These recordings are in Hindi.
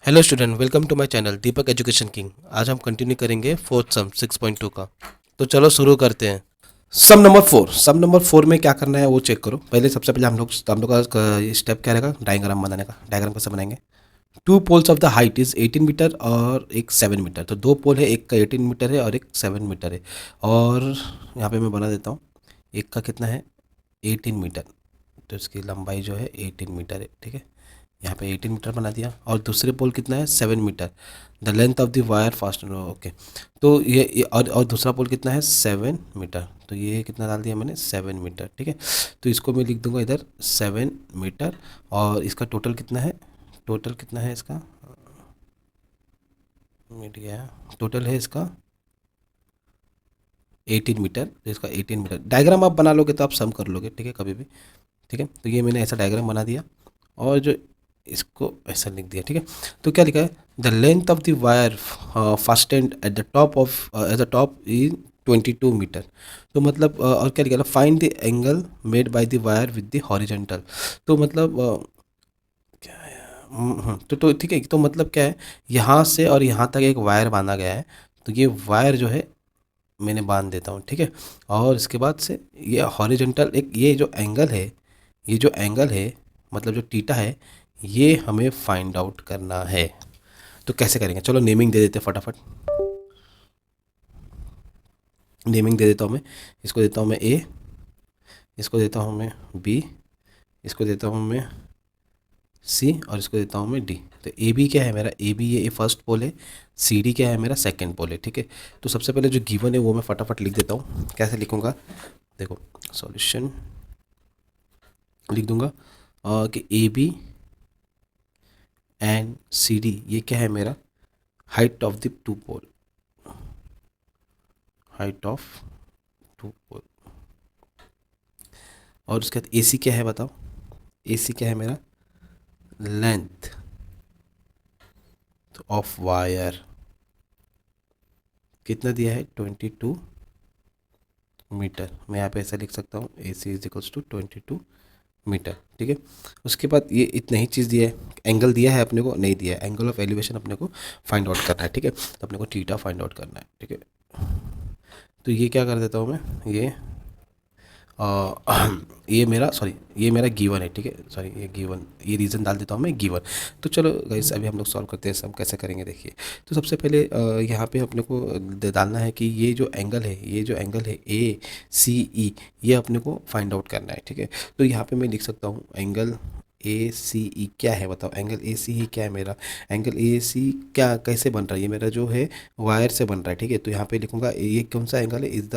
Hello student, welcome to my channel Deepak education king. आज हम कंटिन्यू करेंगे फोर्थ सम 6.2 का। तो चलो शुरू करते हैं। सम नंबर 4 में क्या करना है वो चेक करो। पहले सबसे पहले हम लोग का स्टेप क्या रहेगा, डायग्राम बनाने का। डायग्राम कैसे बनाएंगे? Two poles of the height is 18 metre और एक 7 मीटर। तो दो पोल है, एक का 18 मीटर है और एक 7 मीटर है। और यहाँ पे मैं बना देता हूँ, एक का कितना है 18 मीटर, तो इसकी लंबाई जो है 18 मीटर है। ठीक है, यहाँ पे 18 मीटर बना दिया। और दूसरे पोल कितना है 7 metre. The length of the wire fast, okay. तो और दूसरा पोल कितना है 7 मीटर। तो ये कितना डाल दिया मैंने 7 मीटर। ठीक है, तो इसको मैं लिख दूंगा इधर 7 मीटर। और इसका टोटल कितना है, टोटल कितना है इसका, मिट गया, टोटल है इसका 18 मीटर। तो इसका 18 मीटर डायग्राम आप बना लोगे तो आप सम कर लोगे, ठीक है, कभी भी। ठीक है, तो ये मैंने ऐसा डायग्राम बना दिया और जो इसको ऐसा लिख दिया। ठीक है, तो क्या लिखा है, the length of the wire fastened at the top of at the top is 22 metre. तो मतलब और क्या लिखा है, find the angle made by the wire with the horizontal. तो मतलब क्या है, तो ठीक है, तो मतलब क्या है, यहाँ से और यहाँ तक एक वायर बांधा गया है। तो ये वायर जो है मैंने बांध देता हूँ। ठीक है, और इसके बाद से ये हॉरिजॉन्टल एक, ये जो एंगल है, ये जो एंगल है मतलब जो टीटा है, ये हमें फाइंड आउट करना है। तो कैसे करेंगे, चलो नेमिंग दे देते हैं फटाफट। नेमिंग दे देता हूँ मैं, इसको देता हूँ मैं ए, इसको देता हूँ मैं बी, इसको देता हूँ मैं सी, और इसको देता हूँ मैं डी। तो ए बी क्या है मेरा, ए बी ये फर्स्ट पोल है, सी डी क्या है मेरा सेकंड पोल है। ठीक है, तो सबसे पहले जो गिवन है वो मैं फटाफट लिख देता हूँ। कैसे लिखूँगा, देखो, सॉल्यूशन लिख दूंगा कि A B and C D ये क्या है मेरा, height of the two pole, height of two pole. और उसके बाद ए सी क्या है बताओ, ए सी क्या है मेरा, लेंथ ऑफ वायर, कितना दिया है 22 मीटर। मैं यहाँ पे ऐसा लिख सकता हूँ, ए सी इज इक्वल्स टू 22 मीटर। ठीक है, उसके बाद ये इतना ही चीज़ दिया है, एंगल दिया है अपने को, नहीं दिया है, एंगल ऑफ एलिवेशन अपने को फाइंड आउट करना है। ठीक है, तो अपने को थीटा फाइंड आउट करना है। ठीक है, तो ये क्या कर देता हूँ मैं, ये मेरा, सॉरी, ये मेरा गिवन है। ठीक है, सॉरी, ये गिवन, ये रीज़न डाल देता हूँ मैं गिवन। तो चलो गाइस अभी हम लोग सॉल्व करते हैं, सम कैसे करेंगे देखिए। तो सबसे पहले यहाँ पे अपने को डालना है कि ये जो एंगल है, ये जो एंगल है ए सी ई, ये अपने को फाइंड आउट करना है। ठीक है, तो यहाँ पे मैं लिख सकता हूँ एंगल ए सी ई क्या है, बताओ एंगल ए सी ई क्या है मेरा। एंगल ए सी क्या कैसे बन रहा है, ये मेरा जो है वायर से बन रहा है। ठीक है, तो यहाँ पे लिखूंगा ये कौन सा एंगल है, is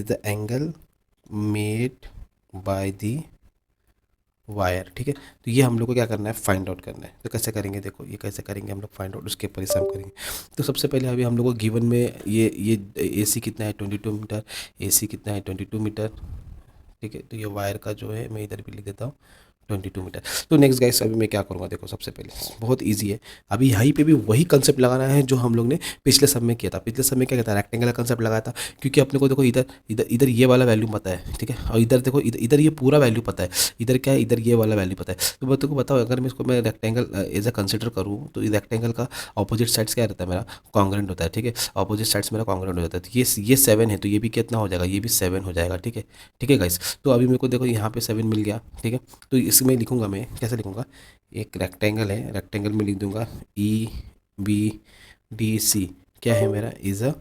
the angle made by the wire. ठीक है, तो ये हम लोग को क्या करना है, फाइंड आउट करना है। तो कैसे करेंगे, देखो ये कैसे करेंगे हम लोग फाइंड आउट, उसके ऊपर ही सम करेंगे। तो सबसे पहले अभी हम लोग को गिवन में ये ए सी कितना है 22 मीटर, ए सी कितना है 22 मीटर। ठीक है, तो ये वायर का जो है मैं इधर भी लिख देता हूँ 22 मीटर। तो नेक्स्ट गाइस अभी मैं क्या करूँगा, देखो सबसे पहले बहुत इजी है। अभी यहीं पे भी वही कंसेप्ट लगाना है जो हम लोग ने पिछले सब में किया था। पिछले सब में क्या कहता है, रेक्टेंगल का कंसेप्ट लगाया था, क्योंकि अपने को देखो इधर इधर इधर ये वाला वैल्यू पता है। ठीक है, और इधर देखो इधर इधर ये पूरा वैल्यू पता है, इधर क्या है, इधर ये वाला वैल्यू पता है। तो मैं तुमको बताओ, अगर मैं इसको मैं रेक्टेंगल एज अ कंसिडर करूँ तो इस रेक्टेंगल का ऑपोजिट साइड्स क्या रहता है मेरा, कॉन्ग्रेंट होता है। ठीक है, ऑपोजिट साइड्स मेरा कॉन्ग्रेंट हो जाता है। तो ये 7 है, तो ये भी कितना हो जाएगा, ये भी 7 हो जाएगा। ठीक है, ठीक है गाइस, तो अभी मेरे को देखो यहाँ पे 7 मिल गया। ठीक है, तो इसमें लिखूंगा मैं, कैसे लिखूंगा, एक रेक्टेंगल है, रेक्टेंगल में लिख दूंगा ई बी डी सी क्या है मेरा, इज़ अ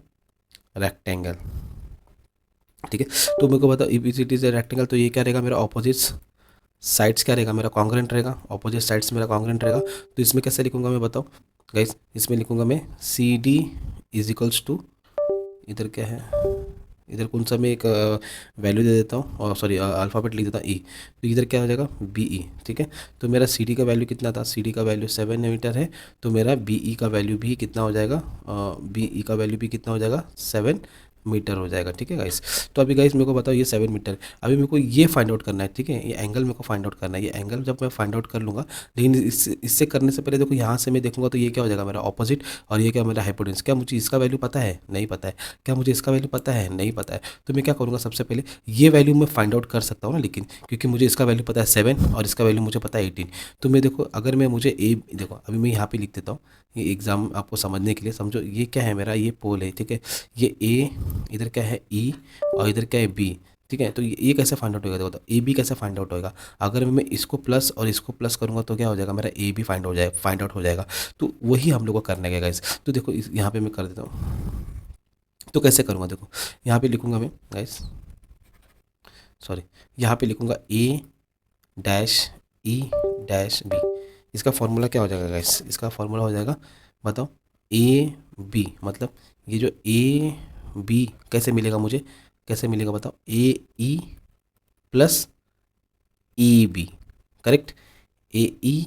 रेक्टेंगल। ठीक है, तो मेरे को बताओ E B C D is a rectangle, तो ये क्या रहेगा मेरा, ऑपोजिट साइड्स क्या रहेगा मेरा, कॉन्ग्रेंट रहेगा, ऑपोजिट साइड्स मेरा कॉन्ग्रेंट रहेगा। तो इसमें कैसे लिखूंगा मैं बताओ गाइस, इसमें लिखूंगा मैं C D is equals to, इधर क्या है, इधर कौन सा मैं एक वैल्यू दे देता हूँ, और सॉरी अल्फ़ाबेट लिख देता हूँ ई। तो इधर क्या हो जाएगा बी ई। ठीक है, तो मेरा सी डी का वैल्यू कितना था, सी डी का वैल्यू 7 मीटर है। तो मेरा बी ई का वैल्यू भी कितना हो जाएगा, बी ई का वैल्यू भी कितना हो जाएगा 7 मीटर हो जाएगा, ठीक है गाइस। तो अभी गाइस मेरे को बताओ ये 7 मीटर, अभी मेरे को ये फाइंड आउट करना है, ठीक है, ये एंगल मेरे को फाइंड आउट करना है। ये एंगल जब मैं फाइंड आउट कर लूँगा, लेकिन इससे करने से पहले देखो यहाँ से मैं देखूंगा तो ये क्या हो जाएगा मेरा ऑपोजिट, और ये क्या मेरा हाइपोटेन्यूज। क्या मुझे इसका वैल्यू पता है? नहीं पता है। क्या मुझे इसका वैल्यू पता है? नहीं पता है। तो मैं क्या करूँगा, सबसे पहले ये वैल्यू मैं फाइंड आउट कर सकता हूँ ना, लेकिन क्योंकि मुझे इसका वैल्यू पता है 7 और इसका वैल्यू मुझे पता है 18। तो मैं देखो, अगर मैं मुझे ए देखो अभी मैं यहाँ पे लिख देता हूँ, ये एग्जाम आपको समझने के लिए, समझो ये क्या है मेरा, ये पोल है, ठीक है, ये ए, इधर क्या है ई, और इधर क्या है बी, ठीक है। तो ये कैसे फाइंड आउट होगा, देखो ए बी कैसे फाइंड आउट होगा, अगर मैं इसको प्लस और इसको प्लस करूँगा तो क्या हो जाएगा, मेरा ए बी फाइंड आउट हो जाएगा। तो वही हम लोग को करने का गाइस। तो देखो यहाँ पे मैं कर देता हूँ, तो कैसे करूँगा, देखो यहाँ पे लिखूँगा मैं गाइस, सॉरी, यहाँ पे लिखूँगा ए डैश ई डैश बी। इसका फॉर्मूला क्या हो जाएगा गाइस, इसका फॉर्मूला हो जाएगा, बताओ, ए बी, मतलब ये जो ए बी कैसे मिलेगा मुझे, कैसे मिलेगा बताओ, A E plus E B, correct, A E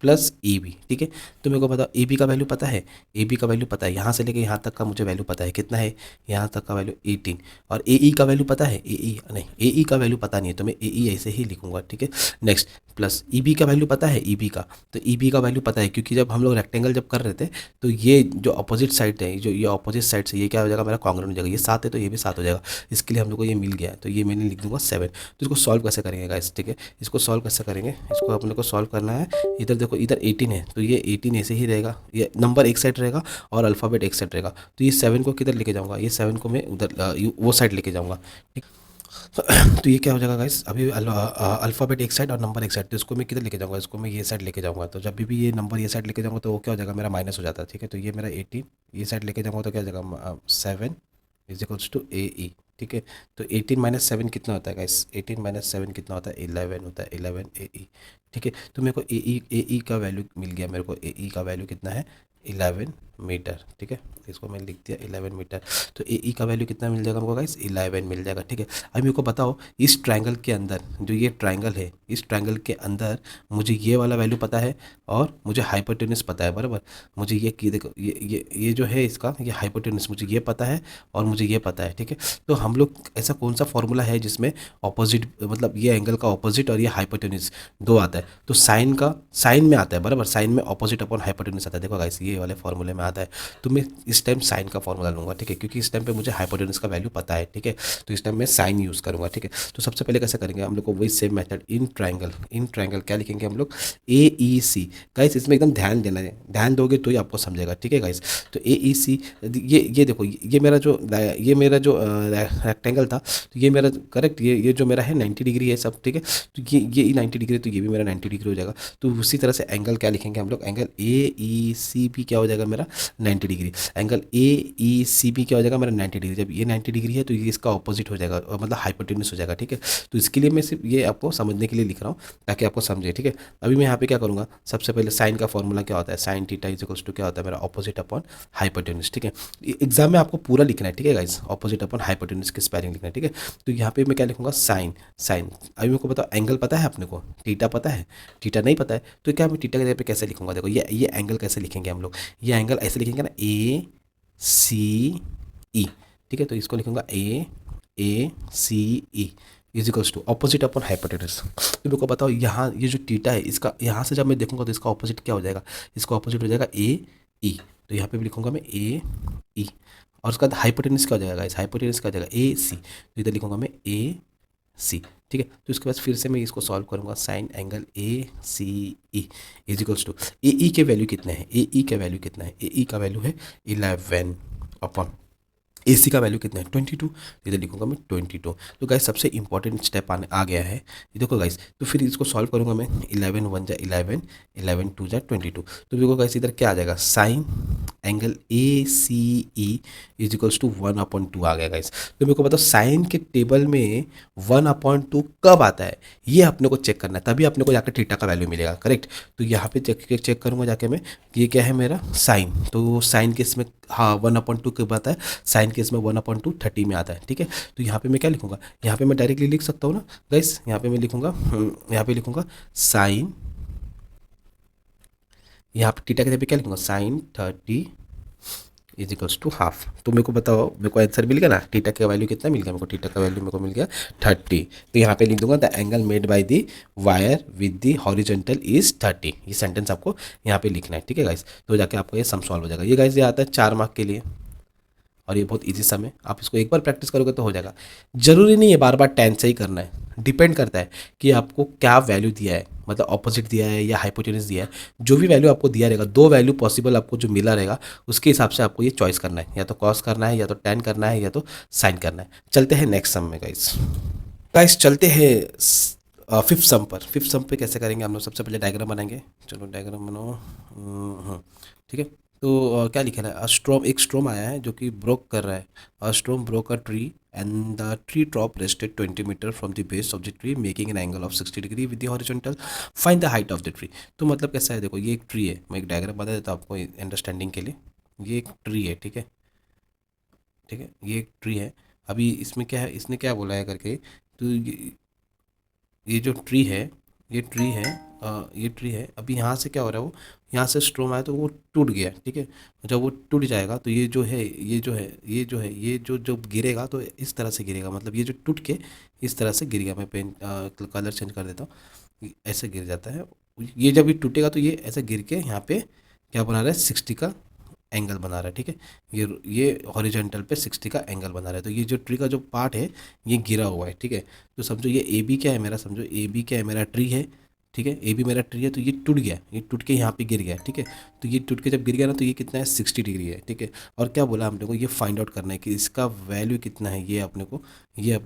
plus A B, ठीक है। तो मेरे को बताओ ए बी का वैल्यू पता है, ए बी का वैल्यू पता है, यहाँ से लेके यहाँ तक का मुझे वैल्यू पता है, कितना है, यहाँ तक का वैल्यू 18। और ए ई का वैल्यू पता है, ए ई नहीं, ए ई का वैल्यू पता नहीं है, तो मैं ए ई ऐसे ही लिखूंगा, ठीक है। नेक्स्ट, प्लस ई बी का वैल्यू पता है, ई बी का, तो ई बी का वैल्यू पता है, क्योंकि जब हम लोग रेक्टेंगल जब कर रहे थे, तो ये जो अपोजिट साइड है, जो ये अपोजिट साइड से ये क्या हो जाएगा, मेरा कॉन्ग्रुएंट हो जाएगा, ये 7 है तो ये भी 7 हो जाएगा, इसके लिए हम लोग को ये मिल गया है, तो ये मैंने लिख दूंगा 7। तो इसको सॉल्व कैसे करेंगे गाइस, ठीक है, इसको सॉल्व कैसे करेंगे, इसको अपने को सॉल्व करना है। इधर देखो, इधर 18 है तो ये 18 ऐसे ही रहेगा, ये नंबर एक साइड रहेगा और अल्फ़ाबेट एक साइड रहेगा। तो ये 7 को किधर लेके जाऊंगा, ये 7 को मैं उधर वो साइड लेके जाऊंगा, ठीक। तो ये क्या हो जाएगा गाइस, अभी अल्फ़ाबेट एक साइड और नंबर एक साइड, तो इसको मैं किधर लेके जाऊंगा, इसको मैं ये साइड लेके जाऊंगा। तो जब भी ये नंबर ये साइड लेके जाऊंगा तो वो क्या हो जाएगा, मेरा माइनस हो जाता है, ठीक है। तो ये मेरा 18 ये साइड लेके जाऊंगा तो क्या हो जाएगा, 7 इज इक्वल्स टू ए ई, ठीक है। तो 18 माइनस 7 कितना होता है गाइस, 18 माइनस 7 कितना होता है, 11 होता है, 11 ए ई, ठीक है। तो मेरे को ए ई का वैल्यू मिल गया, मेरे को ए ई का वैल्यू कितना है, 11 मीटर, ठीक है। इसको मैं लिख दिया 11 मीटर। तो ए ई का वैल्यू कितना मिल जाएगा हमको गाइस, 11 मिल जाएगा, ठीक है। अब मेरे को बताओ, इस ट्रायंगल के अंदर, जो ये ट्रायंगल है, इस ट्रायंगल के अंदर मुझे ये वाला वैल्यू पता है और मुझे हाइपोटेन्यूज पता है, बराबर। मुझे ये कि देखो, ये जो है इसका, ये हाइपोटेन्यूज मुझे ये पता है और मुझे ये पता है, ठीक है। तो हम लोग ऐसा कौन सा फॉर्मूला है जिसमें ऑपोजिट, मतलब ये एंगल का ऑपोजिट और ये हाइपोटेन्यूज दो आता है, तो साइन का, साइन में आता है, बराबर, साइन में ऑपोजिट अपॉन हाइपोटेन्यूज आता है। देखो गाइस, ये वाले फॉर्मूले में आता है, तो मैं इस टाइम साइन का फॉर्मूला लूँगा, ठीक है, क्योंकि इस टाइम पे मुझे हाइपोटेन्यूज का वैल्यू पता है, ठीक है। तो इस टाइम मैं साइन यूज़ करूँगा, ठीक है। तो सबसे पहले कैसे करेंगे हम लोग को, वही सेम मेथड, इन ट्रायंगल क्या लिखेंगे हम लोग, ए ई सी। गाइस इसमें एकदम ध्यान देना है, ध्यान दोगे तो ही आपको समझेगा, ठीक है गाइस। तो ए ई सी, ये देखो, ये मेरा जो रेक्टेंगल था, तो ये मेरा करेक्ट, ये जो मेरा है 90 डिग्री है सब, ठीक है। तो ये 90 डिग्री, तो ये भी मेरा 90 डिग्री हो जाएगा। तो उसी तरह से एंगल क्या लिखेंगे हम लोग, एंगल ए ई सी भी क्या हो जाएगा मेरा 90 डिग्री, एंगल ए ई सी भी क्या हो जाएगा मेरा 90 डिग्री। जब ये 90 डिग्री है तो ये इसका ऑपोजिट हो जाएगा, मतलब हाइपोटेन्यूज हो जाएगा, ठीक है। तो इसके लिए मैं सिर्फ ये आपको समझने के लिए लिख रहा हूँ ताकि आपको समझे, ठीक है। अभी मैं यहाँ पे क्या करूँगा, सबसे पहले साइन का फॉर्मूला क्या होता है, sine theta is equals to क्या होता है मेरा ऑपोजिट अपॉन हाइपोटेन्यूज, ठीक है। एग्जाम में आपको पूरा लिखना है, ठीक है गाइस, ऑपोजिट अपॉन हाइपोटेन्यूज की स्पेलिंग लिखना है, ठीक है। तो यहाँ पे मैं क्या लिखूंगा, साइन, अभी मेरे को बताओ एंगल पता है अपने को, थीटा पता है, थीटा नहीं पता है, तो क्या मैं थीटा के जगह पे कैसे लिखूंगा, देखो ये एंगल कैसे लिखेंगे हम लोग, ये एंगल ऐसे लिखेंगे ना, ए सी ई, ठीक है। तो इसको लिखूंगा A C E is equals to opposite upon hypotenuse. तो मेरे को बताओ, यहाँ ये जो थीटा है, इसका यहाँ से जब मैं देखूंगा तो इसका ऑपोजिट क्या हो जाएगा, इसका ऑपोजिट हो जाएगा ए ई। तो यहाँ पे भी लिखूंगा मैं ए ई, और उसका हाइपोटेन्यूज क्या हो जाएगा, इस हाइपोटेन्यूज क्या हो जाएगा ए सी। तो इधर लिखूंगा मैं ए सी, ठीक है। तो इसके बाद फिर से मैं इसको सॉल्व करूंगा, sine angle A C E is equals to A E के वैल्यू कितने हैं, ए ई का वैल्यू कितना है, ए ई का वैल्यू है 11 अपॉन ए सी का वैल्यू कितना है 22, इधर लिखूंगा मैं 22। तो गाइस सबसे इंपॉर्टेंट स्टेप आ गया है, ये देखो गाइस। तो फिर इसको सॉल्व करूंगा मैं, 11 1 जा 11, 11 2 जा 22। तो देखो गाइस इधर क्या आ जाएगा, sine angle A C E is equals to 1/2 आ गया गाइस। तो मेरे को बताओ, साइन के टेबल में 1/2 कब आता है, ये अपने को चेक करना है, तभी अपने को जाकर थीटा का वैल्यू मिलेगा, करेक्ट। तो यहाँ पे चेक करूँगा जाके मैं, ये क्या है मेरा साइन, तो साइन के इसमें हाँ 1/2 कब आता है, साइन केस में 1/2 30 में आता है, ठीक है। तो यहाँ पे मैं क्या लिखूंगा, यहाँ पे मैं डायरेक्टली लिख सकता हूँ ना गाइस, यहाँ पे मैं लिखूंगा, यहाँ पे लिखूंगा साइन, यहाँ पे थीटा के जगह पे क्या लिखूंगा, sine 30 is equals to half. तो मेरे को बताओ, मेरे को आंसर मिल गया ना, थीटा का वैल्यू कितना मिल गया मेरे को, थीटा का वैल्यू मेरे को मिल गया 30। तो यहाँ पे लिख दूंगा the angle made by the wire with the horizontal is 30। ये सेंटेंस आपको यहाँ पे लिखना है, ठीक है गाइस। तो जाके आपका ये सम सॉल्व हो जाएगा। ये गाइस ये आता है 4 मार्क के लिए और ये बहुत इजी सम है। आप इसको एक बार प्रैक्टिस करोगे तो हो जाएगा। जरूरी नहीं है बार बार 10 से ही करना है, डिपेंड करता है कि आपको क्या वैल्यू दिया है, मतलब ऑपोजिट दिया है या हाइपोटेनस दिया है। जो भी वैल्यू आपको दिया रहेगा, दो वैल्यू पॉसिबल आपको जो मिला रहेगा, उसके हिसाब से आपको ये चॉइस करना है, या तो कॉस करना है, या तो टेन करना है, या तो साइन करना है। चलते हैं नेक्स्ट सम में गाइस। गाइस चलते हैं फिफ्थ सम पर। फिफ्थ सम पे कैसे करेंगे हम लोग, सबसे पहले डायग्राम बनाएंगे। चलो डायग्राम बनाओ। ठीक है। तो क्या लिखा है, एक स्ट्रोम आया है जो कि ब्रोक कर रहा है। A storm broke a tree and the tree top rested 20 meter from the base of the tree making an angle of 60 degree with the horizontal. Find the height of the tree. तो मतलब कैसा है, देखो ये एक ट्री है, मैं एक डायग्राम बता देता हूँ आपको अंडरस्टैंडिंग के लिए। ये एक ट्री है, ठीक है, ठीक है, ये एक ट्री है। अभी इसमें क्या है, इसने क्या बोला है करके, तो ये जो ट्री है, ये ट्री है, ये ट्री है। अभी यहाँ से क्या हो रहा है, वो यहाँ से स्ट्रोम आया तो वो टूट गया, ठीक है। जब वो टूट जाएगा तो ये जो है, ये जो है, ये जो है, ये जो गिरेगा तो इस तरह से गिरेगा, मतलब ये जो टूट के इस तरह से गिर गया। मैं पेन कलर चेंज कर देता हूँ, ऐसे गिर जाता है। ये जब ये टूटेगा तो ये ऐसे गिर के यहाँ पे क्या बना रहा है, 60 का एंगल बना रहा है, ठीक है। ये हॉरिजॉन्टल पे 60 का एंगल बना रहा है। तो ये जो ट्री का जो पार्ट है ये गिरा हुआ है, ठीक है। तो समझो ये ए बी क्या है मेरा, समझो ए बी क्या है मेरा, ट्री है, ठीक है। ए बी मेरा ट्री है, तो ये टूट गया, ये टूट के यहाँ पे गिर गया, ठीक है। तो ये टूट के जब गिर गया ना, तो ये कितना है, 60 डिग्री है, ठीक है। और क्या बोला हम लोग को, ये फाइंड आउट करना है कि इसका वैल्यू कितना है, ये अपने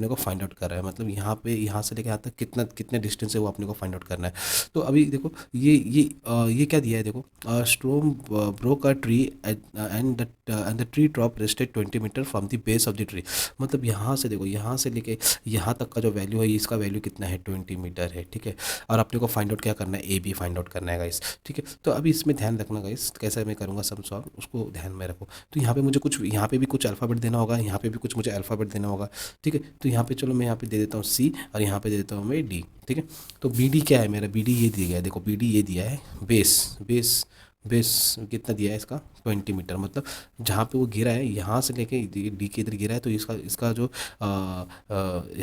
को फाइंड आउट कर रहा है। मतलब यहाँ पे, यहाँ से लेके यहाँ तक कितना, कितने डिस्टेंस है वो अपने को फाइंड आउट करना है। तो अभी देखो ये क्या दिया है, देखो storm broke a tree and the tree top rested 20 meter from the base of the tree. मतलब यहाँ से देखो, यहाँ से लेके यहाँ तक का जो वैल्यू है, इसका वैल्यू कितना है, 20 मीटर है, ठीक है। और अपने को फाइंड आउट क्या करना है, ए बी फाइंड आउट करना है गाइस, ठीक है। तो अभी इसमें ध्यान रखना गाइस, कैसे मैं करूँगा सम सॉल्व, उसको ध्यान में रखो। तो यहाँ पे मुझे कुछ, यहाँ पे भी कुछ अल्फ़ाबेट देना होगा, यहाँ पे भी कुछ मुझे अल्फ़ाबेट देना होगा, ठीक है। तो यहाँ पे चलो मैं यहाँ पे दे देता हूँ सी, और यहाँ पे दे देता हूँ मैं डी, ठीक है। तो बी डी क्या है मेरा, बी डी ये दिया गया है, देखो बी डी ये दिया है, बेस बेस बेस कितना दिया है इसका, 20 मीटर। मतलब जहाँ पे वो गिरा है, यहाँ से लेके डी के इधर गिरा है, तो इसका इसका जो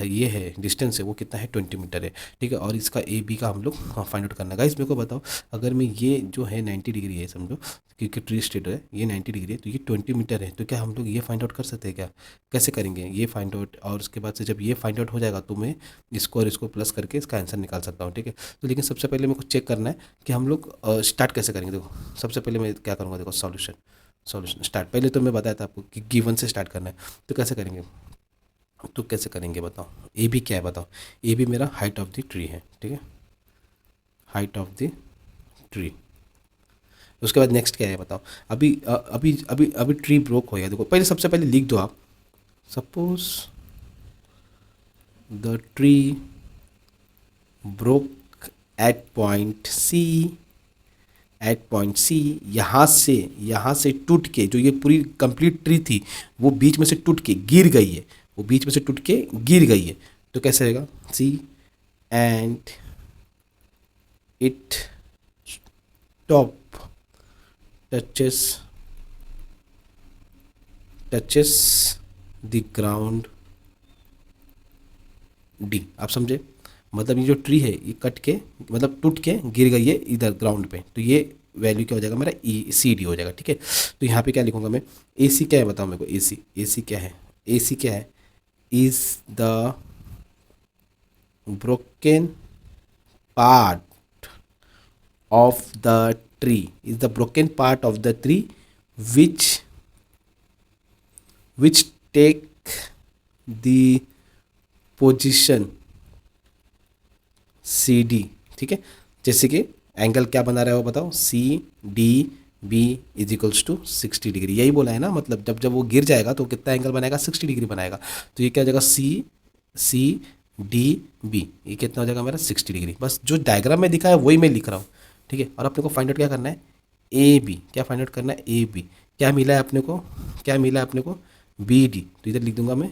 ये है डिस्टेंस है वो कितना है, 20 मीटर है, ठीक है। और इसका ए बी का हम लोग फाइंड आउट करना है गाइस। मेरे को बताओ, अगर मैं ये जो है 90 डिग्री है समझो, क्योंकि ट्री स्टेट है, ये 90 डिग्री है, तो ये 20 मीटर है, तो क्या हम लोग ये फाइंड आउट कर सकते हैं क्या, कैसे करेंगे ये फाइंड आउट। और उसके बाद से जब ये फाइंड आउट हो जाएगा तो मैं इसको और इसको प्लस करके इसका आंसर निकाल सकता हूँ, ठीक है। तो लेकिन सबसे पहले मेरे को चेक करना है कि हम लोग स्टार्ट कैसे करेंगे। देखो सबसे पहले मैं क्या करूँगा, देखो सॉल्यूशन, सॉल्यूशन स्टार्ट। पहले तो मैं बताया था आपको कि गिवन से स्टार्ट करना है, तो कैसे करेंगे, तो कैसे करेंगे बताओ। ए बी क्या है बताओ, ए बी मेरा हाइट ऑफ द ट्री है, ठीक है, हाइट ऑफ द ट्री। उसके बाद नेक्स्ट क्या है बताओ। अभी अभी अभी अभी ट्री ब्रोक हो गया, देखो पहले सबसे पहले लिख दो आप, suppose the tree broke at point C, at point C. यहाँ से टूट के, जो ये पूरी कंप्लीट ट्री थी वो बीच में से टूट के गिर गई है, वो बीच में से टूट के गिर गई है। तो कैसे रहेगा, C and it top touches the ground D. आप समझे, मतलब ये जो ट्री है ये कट के, मतलब टूट के गिर गई है इधर ग्राउंड पे, तो ये वैल्यू क्या हो जाएगा मेरा, ई सी डी हो जाएगा, ठीक है। तो यहाँ पे क्या लिखूंगा मैं, ए सी क्या है बताओ मेरे को, ए सी, ए सी क्या है, ए सी क्या है, is the broken part of the tree, is the broken part of the tree which take the position C D, ठीक है। जैसे कि एंगल क्या बना रहा है वो बताओ, C D B is equals to 60 degree, यही बोला है ना। मतलब जब जब वो गिर जाएगा तो कितना एंगल बनाएगा, 60 डिग्री बनाएगा। तो ये क्या हो जाएगा, सी डी बी, ये कितना हो जाएगा मेरा 60 डिग्री। बस जो डायग्राम में दिखा है वही मैं लिख रहा हूँ, ठीक है। और अपने को फाइंड आउट क्या करना है, ए बी, क्या फाइंड आउट करना है, ए बी क्या मिला है अपने को, क्या मिला है अपने को, बी डी। तो इधर लिख दूंगा मैं,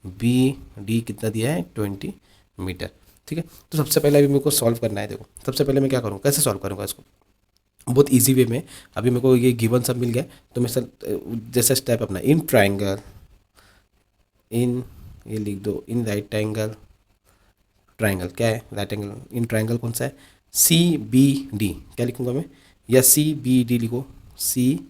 बी डी कितना दिया है, 20 मीटर, ठीक है। तो सबसे पहले अभी मेरे को सॉल्व करना है। देखो सबसे पहले मैं क्या करूँ, कैसे सॉल्व करूँगा इसको, बहुत इजी वे में। अभी मेरे को ये गिवन सब मिल गया, तो मैं सर जैसा स्टेप अपना इन ट्राइंगल, इन ये लिख दो इन राइट एंगल ट्राइंगल, क्या है राइट एंगल इन ट्राइंगल कौन सा है, सी बी डी, क्या लिखूंगा मैं, या सी बी डी लिखो, सी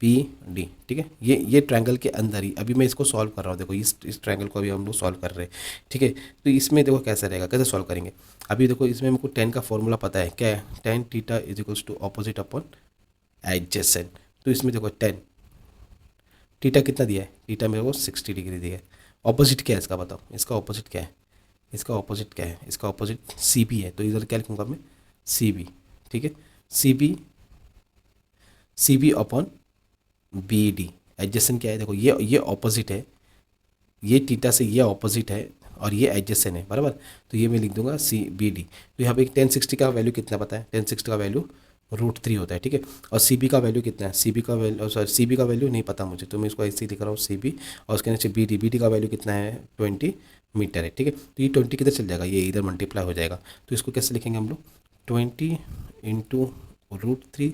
बी डी, ठीक है। ये ट्रायंगल के अंदर ही अभी मैं इसको सॉल्व कर रहा हूँ, देखो इस ट्रायंगल को अभी हम लोग सॉल्व कर रहे हैं, ठीक है। तो इसमें देखो कैसे रहेगा, कैसे सॉल्व करेंगे। अभी देखो इसमें हमको टेन का फॉर्मूला पता है, क्या है, tan theta is equals to opposite upon adjacent. तो इसमें देखो टेन थीटा कितना दिया है, थीटा मेरे को 60 डिग्री दिया है। ऑपोजिट क्या है इसका बताओ, इसका ऑपोजिट क्या है, इसका ऑपोजिट क्या है, इसका ऑपोजिट सी बी है, तो इधर क्या लिखूंगा मैं, सी बी, ठीक है। C B, C B upon B D, adjacent क्या है, देखो ये ऑपोजिट है, ये थीटा से ये ऑपोजिट है और ये एडजेसेंट है, बराबर। तो ये मैं लिख दूंगा सी बी डी। तो यहाँ पे 1060 का वैल्यू कितना पता है, 1060 का वैल्यू √3 होता है, ठीक है। और सी बी का वैल्यू कितना है, सी बी का वैल्यू सॉरी सी बी का वैल्यू नहीं पता मुझे, तो मैं इसको ऐसे ही लिख रहा हूँ सी बी, और उसके नीचे बी डी, बी डी का वैल्यू कितना है 20 मीटर है, ठीक है। तो ये 20 किधर चल जाएगा, ये इधर मल्टीप्लाई हो जाएगा। तो इसको कैसे लिखेंगे हम लोग, 20 into √3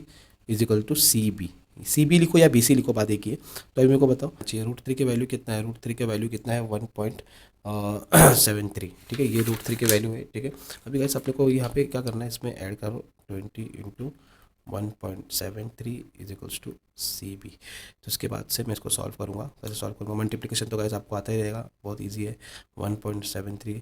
is equal to C B, C B लिखो या बी सी लिखो, बात एक ही है। तो अभी मेरे को बताओ चाहिए √3 के वैल्यू कितना है, √3 के वैल्यू कितना है 1.73, ठीक है। ये √3 के वैल्यू है, ठीक है। अभी गाइस अपने को यहाँ पे क्या करना है, इसमें ऐड करो 20 into 1.73 is equals to C B. तो उसके बाद से मैं इसको सॉल्व करूँगा, कैसे सॉल्व करूँगा, मल्टीप्लिकेशन तो गाइस आपको आता ही रहेगा, बहुत ईजी है। 1.73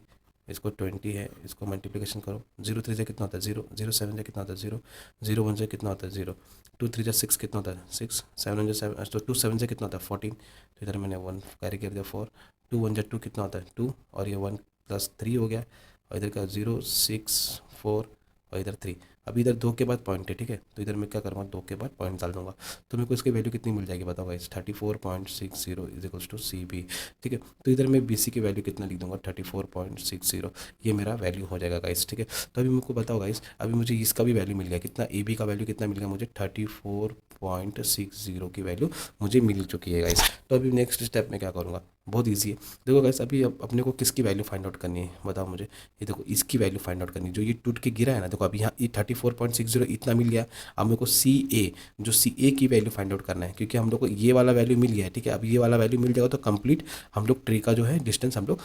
इसको 20 है, इसको मल्टीप्लिकेशन करो, 0 3 से कितना होता है 0, 0 7 से कितना होता है 0, 0 1 से कितना होता है 0, 2 3 से 6 कितना होता है 6, 7 1 से 7, तो 2 7 से कितना होता है 14, तो इधर मैंने 1 कैरी कर दिया 4, 2 1 2 कितना होता है 2, और ये 1 + 3 हो गया, और इधर का 0 6 4 और इधर 3। अभी इधर 2 के बाद पॉइंट है, ठीक है, तो इधर मैं क्या करूँगा 2 के बाद पॉइंट डाल दूंगा, तो मेरे को इसकी वैल्यू कितनी मिल जाएगी बताओ guys, 34.60 is equals to C B, ठीक है। तो इधर मैं बी सी की वैल्यू कितना लिख दूंगा 34.60, ये मेरा वैल्यू हो जाएगा गाइस, ठीक है। तो अभी मेरे को बताओ गाइस, अभी मुझे इसका भी वैल्यू मिल गया, कितना ए बी का वैल्यू कितना मिल गया मुझे, 34.60 की वैल्यू मुझे मिल चुकी है गाइस। तो अभी नेक्स्ट स्टेप में क्या करूँगा, बहुत ईजी है। देखो गाइस अभी अपने को किसकी वैल्यू फाइंड आउट करनी है बताओ मुझे, ये देखो इसकी वैल्यू फाइंड आउट करनी है, जो ये टूट के गिरा है ना, देखो अभी यहाँ ये 34.60 इतना मिल गया। अब मेरे को सी ए, जो सी ए की वैल्यू फाइंड आउट करना है, क्योंकि हम लोग को ये वाला वैल्यू मिल गया है, ठीक है। अब ये वाला वैल्यू मिल जाएगा तो कंप्लीट हम लोग ट्री का जो है डिस्टेंस हम लोग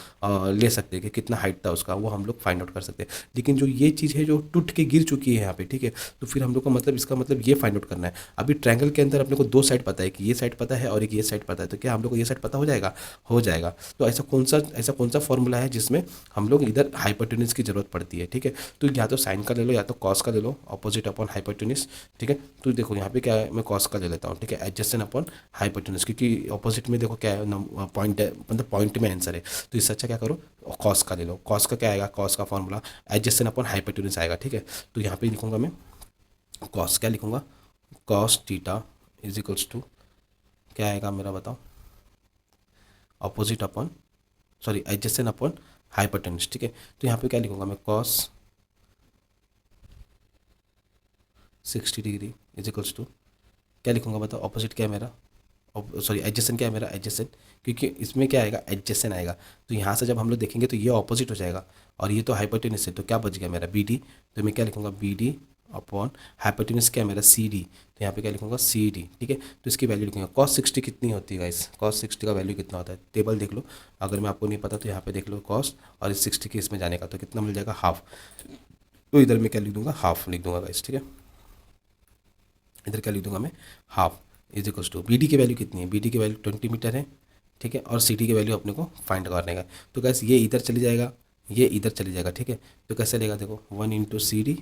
ले सकते हैं, कि कितना हाइट था उसका, वो हम लोग फाइंड आउट कर सकते हैं। लेकिन जो ये चीज़ है जो टूट के गिर चुकी है यहाँ पे, ठीक है, तो फिर हम लोग को मतलब इसका मतलब ये फाइंड आउट करना है। अभी ट्रायंगल के अंदर अपने को दो साइड पता है, कि ये साइड पता है और एक ये साइड पता है, तो क्या हम लोग को ये साइड पता हो जाएगा, हो जाएगा। तो ऐसा कौन सा फॉर्मूला है जिसमें हम लोग इधर हाइपोटेन्यूज की जरूरत पड़ती है, ठीक है। तो या तो साइन का ले लो या तो कॉस का ले लो, ऑपोजिट अपॉन हाइपोटेन्यूज, ठीक है। तो देखो यहाँ पे क्या है, मैं कॉस का ले लेता हूँ, ठीक है, एडजेसेंट अपॉन हाइपोटेन्यूज, क्योंकि ऑपोजिट में देखो क्या है पॉइंट है, मतलब पॉइंट में आंसर है, तो इससे अच्छा क्या करो कॉस का ले लो। कॉस का क्या आएगा, कॉस का फॉर्मूला एडजेसेंट अपॉन हाइपोटेन्यूज आएगा, ठीक है। तो यहाँ पे लिखूंगा मैं कॉस, क्या लिखूंगा, cos theta is equals to क्या आएगा मेरा बताओ, opposite upon sorry adjacent upon hypotenuse, ठीक है। तो यहाँ पे क्या लिखूंगा मैं, cos 60 degree is equals to क्या लिखूंगा बताओ, ऑपोजिट क्या है मेरा, सॉरी एडजेसेंट क्या है मेरा, एडजेसेंट, क्योंकि इसमें क्या आएगा एडजेसेंट आएगा, तो यहाँ से जब हम लोग देखेंगे तो ये ऑपोजिट हो जाएगा, और ये तो हाइपोटेन्यूज है, तो क्या बच गया मेरा बी डी, तो मैं क्या लिखूंगा बी डी अपॉन हाइपोटेन्यूज क्या है मेरा सी डी, तो यहाँ पे क्या लिखूंगा सी डी, ठीक है। तो इसकी वैल्यू लिखूंगा, कॉस 60 कितनी होती है गाइस, कॉस 60 का वैल्यू कितना होता है, टेबल देख लो, अगर मैं आपको नहीं पता तो यहाँ पे देख लो कॉस, और इस 60 के इसमें जाने का तो कितना मिल जाएगा हाफ, तो इधर मैं क्या लिख दूंगा हाफ लिख दूंगा गाइस, ठीक है। इधर क्या लिख दूंगा मैं half is equals to B D की वैल्यू कितनी है, बी डी की वैल्यू 20 मीटर है, ठीक है, और सी डी की वैल्यू अपने को फाइंड करने का। तो गैस ये इधर चली जाएगा, ये इधर चली जाएगा, ठीक है। तो कैसे लेगा देखो 1 into C D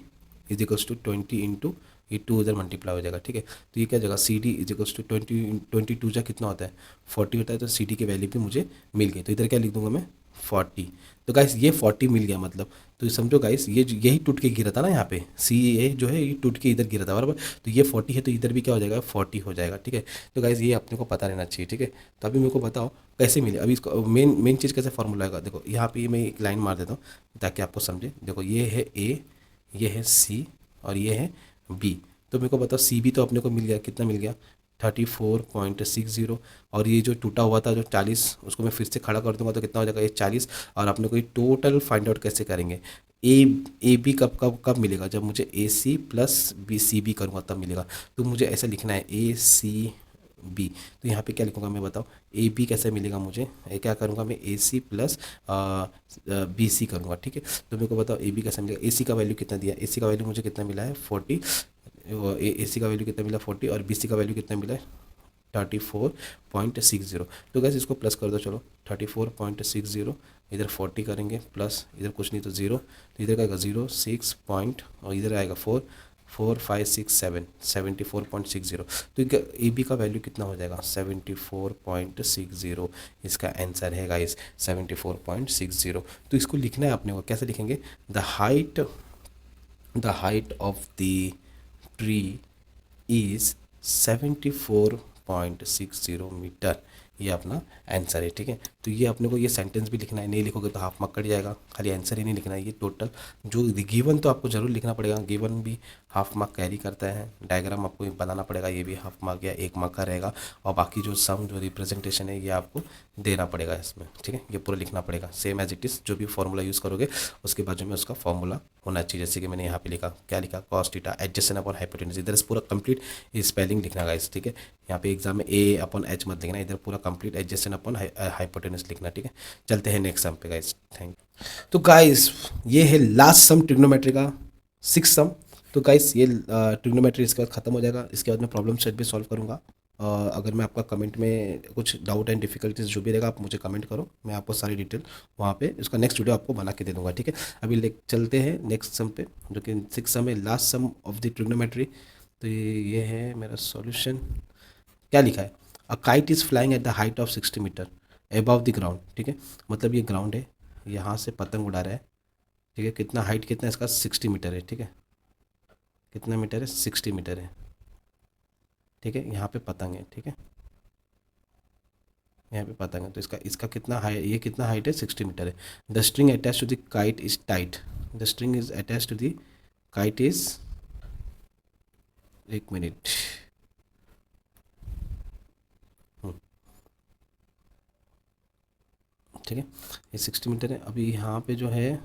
is equals to 20 into ये 2 इधर मल्टीप्लाई हो जाएगा, ठीक है। तो ये क्या जगह C D is equals to 22 जा कितना होता है 40 होता है, तो सी डी की वैल्यू भी मुझे मिल गई, तो इधर क्या लिख दूंगा मैं 40। तो गाइस ये 40 मिल गया मतलब, तो समझो गाइस ये यही टूट के गिरा था ना, यहाँ पे सी ए जो है ये टूट के इधर गिरा था बराबर, तो ये 40 है तो इधर भी क्या हो जाएगा 40 हो जाएगा, ठीक है। तो गाइस ये अपने को पता रहना चाहिए, ठीक है। तो अभी मेरे को बताओ कैसे मिले, अभी इसको मेन मेन चीज़ कैसे फॉर्मूला आएगा, देखो यहाँ पे मैं एक लाइन मार देता हूँ ताकि आपको समझे। देखो ये है ए, ये है सी और ये है बी, तो मेरे को बताओ सी बी तो अपने को मिल गया, कितना मिल गया 34.60, और ये जो टूटा हुआ था जो 40, उसको मैं फिर से खड़ा कर दूंगा तो कितना हो जाएगा ये 40, और अपने को ये टोटल फाइंड आउट कैसे करेंगे, ए ए बी कब कब कब मिलेगा, जब मुझे A C plus B C B करूँगा तब मिलेगा। तो मुझे ऐसा लिखना है ए सी बी। तो यहाँ पे क्या लिखूँगा मैं बताओ, ए बी कैसे मिलेगा मुझे, क्या करूँगा मैं ए सी प्लस बी सी करूँगा, ठीक है। तो मेरे को बताओ ए बी कैसे मिलेगा, ए सी का वैल्यू कितना दिया, ए सी का वैल्यू मुझे कितना मिला है 40, ए सी का वैल्यू कितना मिला 40 और बी सी का वैल्यू कितना मिला है 34.60। तो गैस इसको प्लस कर दो, चलो 34.60 इधर 40 करेंगे प्लस इधर कुछ नहीं तो ज़ीरो, तो इधर का आएगा 0 6 पॉइंट और इधर आएगा 4 4 5 6 7 74.60। तो ए बी का वैल्यू कितना हो जाएगा 74.60, इसका आंसर है गाइस 74.60। तो इसको लिखना है अपने को, कैसे लिखेंगे, the height of the tree is 74.60 metre, ये अपना आंसर है, ठीक है। तो ये अपने को ये सेंटेंस भी लिखना है, नहीं लिखोगे तो हाफ मार्क कट जाएगा, खाली आंसर ही नहीं लिखना है, ये टोटल जो गिवन तो आपको जरूर लिखना पड़ेगा, गिवन भी हाफ मार्क कैरी करता है, डायग्राम आपको बनाना पड़ेगा, ये भी हाफ मार्क या 1 मार्क का रहेगा, और बाकी जो सम जो रिप्रेजेंटेशन है ये आपको देना पड़ेगा इसमें, ठीक है। ये पूरा लिखना पड़ेगा सेम एज इट इज़, जो भी फॉर्मूला यूज़ करोगे उसके बाजू में उसका फॉर्मूला होना चाहिए। जैसे कि मैंने यहाँ पे लिखा, क्या लिखा, cos theta adjacent upon hypotenuse, इधर से पूरा कंप्लीट स्पेलिंग लिखना गाइस, ठीक है। यहाँ पे एग्जाम में ए अपॉन एच मत लिखना, इधर पूरा कंप्लीट एडजेसेंट अपॉन हाइपोटेन्यूज लिखना, ठीक है। चलते हैं नेक्स्ट सम पे गाइस, थैंक। तो गाइस ये है लास्ट सम ट्रिग्नोमेट्री का, 6 सम। तो गाइस ये ट्रिग्नोमेट्री इसके बाद खत्म हो जाएगा, इसके बाद मैं प्रॉब्लम सेट भी सॉल्व करूँगा। अगर मैं आपका कमेंट में कुछ डाउट एंड डिफिकल्टीज जो भी रहेगा आप मुझे कमेंट करो, मैं आपको सारी डिटेल वहाँ पे उसका नेक्स्ट वीडियो आपको बना के दे दूँगा, ठीक है। अभी ले चलते हैं नेक्स्ट सम पे, जो कि 6 सम है, last sum of the trigonometry. तो ये है मेरा सॉल्यूशन। क्या लिखा है, a kite is flying at the height of 60 metre above the ground, ठीक है। मतलब ये ग्राउंड है, यहाँ से पतंग उड़ा रहा है, ठीक है। कितना हाइट कितना है इसका 60 मीटर है, ठीक है। कितना मीटर है 60 मीटर है, ठीक है। यहाँ पे पतंग है, ठीक है, यहाँ पे पतंग है। तो इसका इसका कितना हाई, ये कितना हाइट है 60 मीटर है। The string attach to the kite is tight, the string is attach to the kite is, एक मिनट, ठीक है। ये 60 मीटर है। अभी यहाँ पे जो है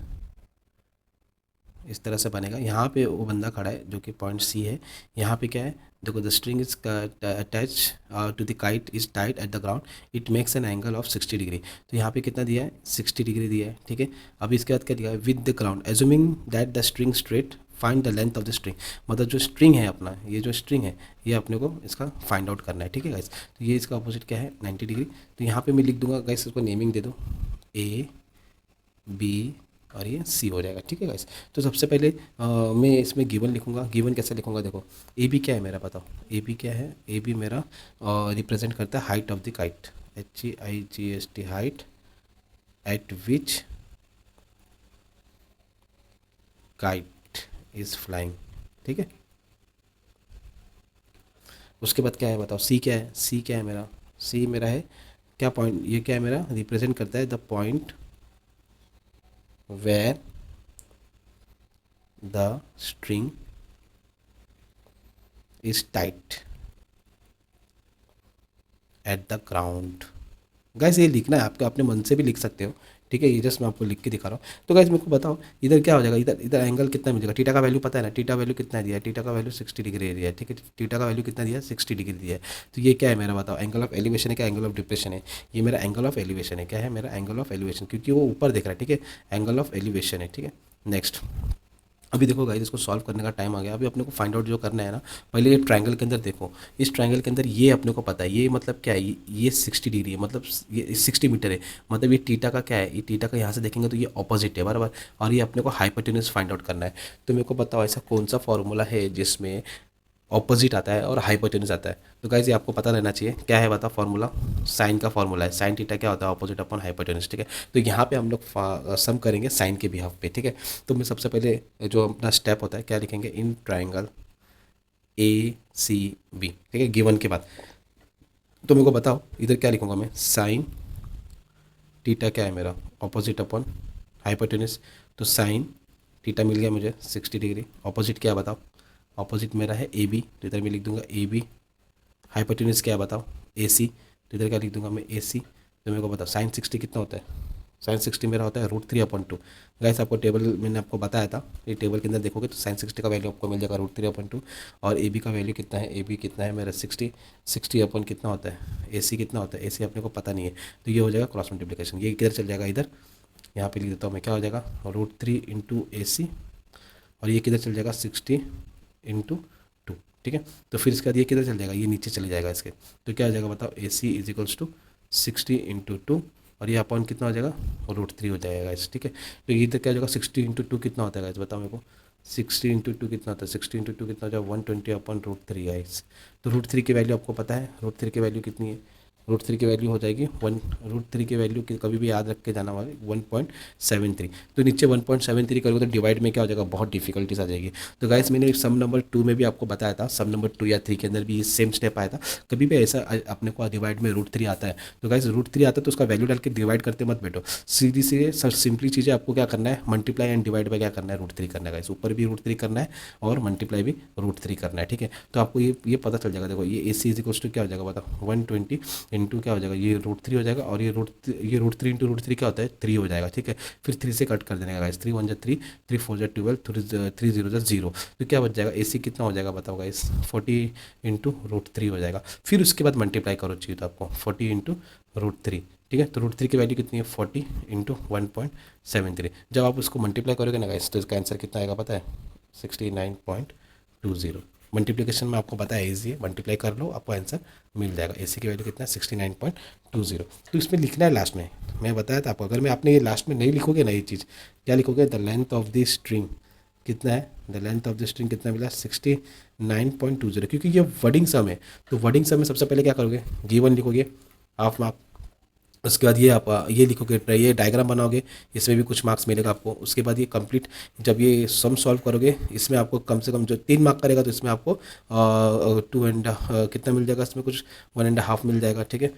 इस तरह से बनेगा, यहाँ पे वो बंदा खड़ा है जो कि पॉइंट सी है, यहाँ पे क्या है देखो, the string is attach to the kite is tight at the ground, it makes an angle of 60 degree. तो यहाँ पे कितना दिया है 60 डिग्री दिया है, ठीक है। अभी इसके बाद क्या दिया है, with the ground assuming that the string straight find the length of the string. मतलब जो स्ट्रिंग है अपना, ये जो स्ट्रिंग है ये अपने को इसका फाइंड आउट करना है, ठीक है गाइस। तो ये इसका अपोजिट क्या है 90 डिग्री। तो यहाँ पे मैं लिख दूंगा गाइस, इसको नेमिंग दे दो ए बी और ये सी हो जाएगा, ठीक है गाइस। तो सबसे पहले मैं इसमें गिवन लिखूंगा। गिवन कैसे लिखूंगा, देखो ए बी क्या है मेरा, बताओ ए बी क्या है। ए बी मेरा रिप्रेजेंट करता है height of the kite, HEIGHT, height eight which kite is flying, ठीक है। उसके बाद क्या है बताओ, सी क्या है, सी क्या है मेरा, सी मेरा है क्या पॉइंट, ये क्या है मेरा रिप्रेजेंट करता है the point where the string is tight at the ground। Gas ये लिखना है आपको, अपने मन से भी लिख सकते हो, ठीक है। ये जस्ट मैं आपको लिख के दिखा रहा हूँ। तो गैस मेरे को बताओ इधर क्या हो जाएगा, इधर इधर एंगल कितना मिलेगा, टीटा का वैल्यू पता है ना, टीटा वैल्यू कितना दिया है, टीटा का वैल्यू 60 डिग्री दिया है, ठीक है। टीटा का वैल्यू कितना दिया है 60 डिग्री दिया है। तो ये क्या है मेरा बताओ, एंगल ऑफ एलिवेशन है क्या, एंगल ऑफ डिप्रेशन है, ये मेरा एंगल ऑफ एलिवेशन है, क्या है मेरा एंगल ऑफ एलिवेशन, क्योंकि वो ऊपर देख रहा है, ठीक है। एंगल ऑफ एलिवेशन है, ठीक है। नेक्स्ट अभी देखो गाइस, इसको सॉल्व करने का टाइम आ गया। अभी अपने को फाइंड आउट जो करना है ना, पहले ये ट्रायंगल के अंदर देखो, इस ट्रायंगल के अंदर ये अपने को पता है, ये मतलब क्या है, ये 60 डिग्री है, मतलब ये 60 मीटर है, मतलब ये टीटा का क्या है, ये टीटा का यहाँ से देखेंगे तो ये ऑपोजिट है बराबर, और ये अपने को हाइपोटेन्यूज फाइंड आउट करना है। तो मेरे को बताओ ऐसा कौन सा फॉर्मूला है जिसमें ऑपोजिट आता है और हाइपोटेन्यूज आता है। तो गाइस ये आपको पता रहना चाहिए, क्या है बता फॉर्मूला, साइन का फॉर्मूला है, साइन थीटा क्या होता है ऑपोजिट अपॉन हाइपोटेन्यूज, ठीक है। तो यहाँ पे हम लोग सम करेंगे साइन के बिहाफ पे, ठीक है। तो मैं सबसे पहले जो अपना स्टेप होता है क्या लिखेंगे, इन ट्राइंगल ACB, ठीक है, गिवन के बाद। तो मेरे को बताओ इधर क्या लिखूंगा मैं, साइन थीटा क्या है मेरा ऑपोजिट अपॉन हाइपोटेन्यूज। तो साइन थीटा मिल गया मुझे 60 डिग्री, ऑपोजिट क्या है बताओ, ऑपोजिट मेरा है AB, तो इधर मैं लिख दूंगा AB। हाइपोटेन्यूज क्या है बताओ AC, तो इधर क्या लिख दूंगा मैं AC। तो मेरे को बताओ साइन 60 कितना होता है sin 60 मेरा होता है √3/2। गाइस आपको टेबल मैंने आपको बताया था, ये टेबल के अंदर देखोगे तो sin 60 का वैल्यू आपको मिल जाएगा √3/2। और ए बी का वैल्यू कितना है, ए बी कितना है मेरा 60 अपन कितना होता है, ए सी कितना होता है, ए सी अपने को पता नहीं है। तो ये हो जाएगा क्रॉस मल्टीप्लिकेशन, ये किधर चल जाएगा, इधर यहाँ पे लिख देता हूँ मैं, क्या हो जाएगा √3 इंटू ए सी, और ये किधर चल जाएगा 60 इंटू 2। ठीक है, तो फिर इसके बाद ये किधर चल जाएगा, ये नीचे चले जाएगा इसके। तो क्या हो जाएगा बताओ, ए सी इज इक्वल्स टू 60 इंटू 2, और ये अपॉन कितना हो जाएगा √3 हो जाएगा इस। ठीक है, तो ये इधर क्या हो जाएगा 60 इंटू 2 कितना होता है गाइस, बताओ मेरे को। 60 इंटू 2 कितना होता है, 60 इंटू 2 कितना हो जाएगा 120/√3 गाइस। तो √3 की वैल्यू आपको पता है, √3 की वैल्यू कितनी है, √3 की वैल्यू हो जाएगी √3 की वैल्यू कभी भी याद रख के जाना वाले 1.73। तो नीचे 1.73 करोगे तो डिवाइड में क्या हो जाएगा, बहुत डिफिकल्टीज आ जाएगी। तो गाइस मैंने सम नंबर 2 में भी आपको बताया था, सम नंबर 2 या 3 के अंदर भी ये सेम स्टेप आया था। कभी भी ऐसा अपने को डिवाइड में √3 आता है तो गाइस √3 आता है तो उसका वैल्यू डाल के डिवाइड करते मत बैठो, सीधी सी सिंपली चीज़ें आपको क्या करना है, मल्टीप्लाई एंड डिवाइड बाय क्या करना है, √3 करना है गाइस। ऊपर भी √3 करना है और मल्टीप्लाई भी √3 करना है। ठीक है, तो आपको ये पता चल जाएगा। देखो ये ए सी इज इक्वल्स टू क्या हो जाएगा बताओ, 120 इंटू क्या हो जाएगा, ये √3 हो जाएगा, और ये √3 इंटू √3 क्या होता है 3 हो जाएगा। ठीक है, फिर 3 से कट कर देने का गाइस, 3 1 3, 3 4 12, 3 0 0। तो क्या बच जाएगा, ए सी कितना हो जाएगा बताओ गाइस, 40 इंटू √3 हो जाएगा। फिर उसके बाद मल्टीप्लाई करो चाहिए तो आपको 40 इंटू √3। ठीक है, तो √3 की वैल्यू कितनी है 40 इंटू 1.73। जब आप उसको मल्टीप्लाई करोगे ना गाइस तो इसका आंसर कितना आएगा पता है, 69.20। मल्टीप्लिकेशन में आपको पता है ईजी है, मल्टीप्लाई कर लो आपको आंसर मिल जाएगा। ए सी की वैल्यू कितना है 69.20। तो इसमें लिखना है लास्ट में, मैं बताया था आपको, अगर मैं आपने ये लास्ट में नहीं लिखोगे ना ये चीज़, क्या लिखोगे, the length of the string कितना है, the length of the string कितना मिला 69.20, क्योंकि ये वर्डिंग सम है। तो वर्डिंग सम में सबसे पहले क्या करोगे, गिवन लिखोगे हाफ मार्क, उसके बाद ये आप ये लिखोगे, ये डायग्राम बनाओगे, इसमें भी कुछ मार्क्स मिलेगा आपको। उसके बाद ये कंप्लीट जब ये सम सॉल्व करोगे इसमें आपको कम से कम जो 3 मार्क करेगा तो इसमें आपको 2 एंड कितना मिल जाएगा, इसमें कुछ 1.5 मिल जाएगा। ठीक है,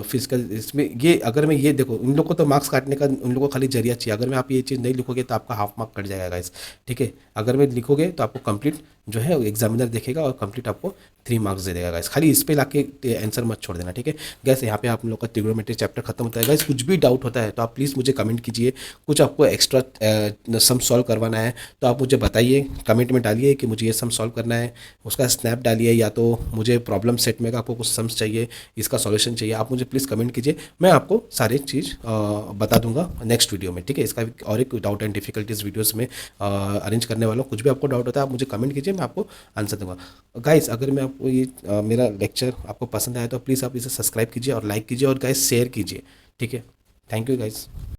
फिर इसमें ये अगर मैं ये देखो, उन लोग को तो मार्क्स काटने का उन लोगों को खाली जरिया चाहिए, अगर मैं आप ये चीज़ नहीं लिखोगे तो आपका हाफ मार्क कट जाएगा गाइस। ठीक है, अगर मैं लिखोगे तो आपको कंप्लीट जो है एग्जामिनर देखेगा और कंप्लीट आपको 3 मार्क्स दे देगा गाइस। खाली इस पे लाके आंसर मत छोड़ देना। ठीक है गैस, यहाँ पे आप लोग का ट्रिग्नोमेट्री चैप्टर खत्म होता है गाइस। कुछ भी डाउट होता है तो आप प्लीज़ मुझे कमेंट कीजिए, कुछ आपको एक्स्ट्रा सम सॉल्व करवाना है तो आप मुझे बताइए, कमेंट में डालिए कि मुझे ये सम सॉल्व करना है, उसका स्नैप डालिए, या तो मुझे प्रॉब्लम सेट में आपको कुछ सम्स चाहिए, इसका सॉल्यूशन चाहिए, आप मुझे प्लीज़ कमेंट कीजिए, मैं आपको सारी चीज़ बता दूंगा नेक्स्ट वीडियो में। ठीक है, इसका और एक डाउट एंड डिफिकल्टीज वीडियोस में अरेंज करने वाला हूँ। कुछ भी आपको डाउट होता है आप मुझे कमेंट कीजिए, मैं आपको आंसर दूंगा। गाइस अगर मैं आपको ये मेरा लेक्चर आपको पसंद आया तो प्लीज़ आप इसे सब्सक्राइब कीजिए और लाइक कीजिए और गाइस शेयर कीजिए। ठीक है, थैंक यू गाइस।